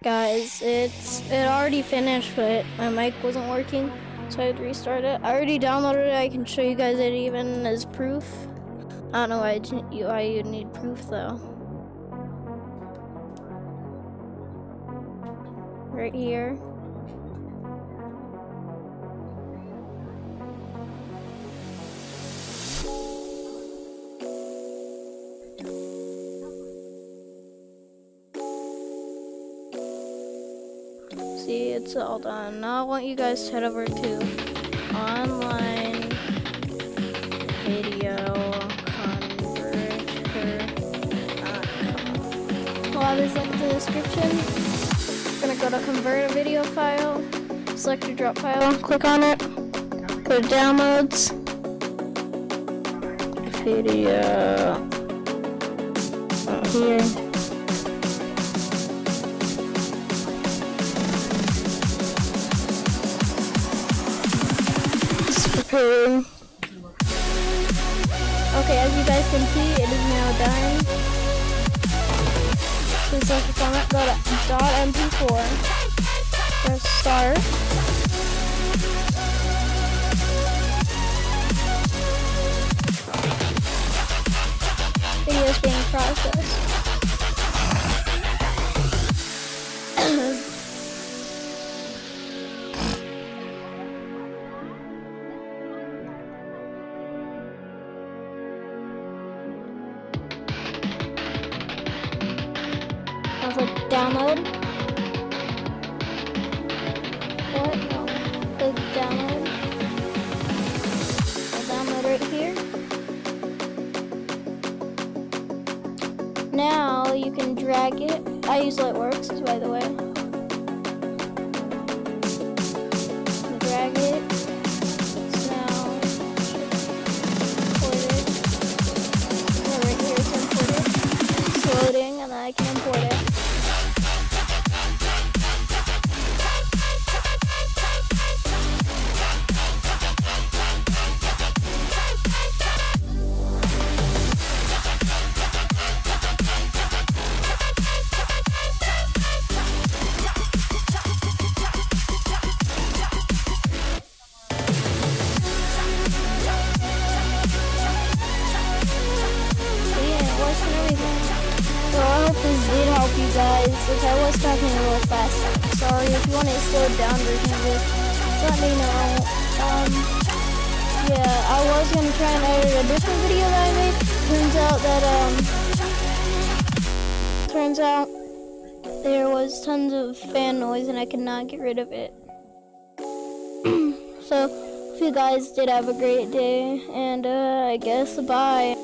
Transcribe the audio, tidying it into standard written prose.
Guys, it already finished, but my mic wasn't working, so I had to restart it. I already downloaded it. I can show you guys it even as proof. I don't know why you'd need proof though. Right here. See, it's all done. Now I want you guys to head over to online video converter.com. I'll have this link in the description. We're gonna go to convert a video file, select your drop file, click on it, go to downloads, video here. Okay, as you guys can see, it is now done. Please select the format, go to .mp4, press start. Video is being processed. I'll click download. What? No. Click download. I'll download right here. Now you can drag it. I use Lightworks, by the way. Drag it. It's now imported. And right here it's imported. It's loading, and then I can import it. So I hope this did help you guys. If I was talking a little fast, I'm sorry. If you want a slowed down version of this, just let me know. Yeah, I was gonna try and edit a different video that I made. Turns out there was tons of fan noise and I could not get rid of it. So, hope you guys did have a great day, and I guess bye.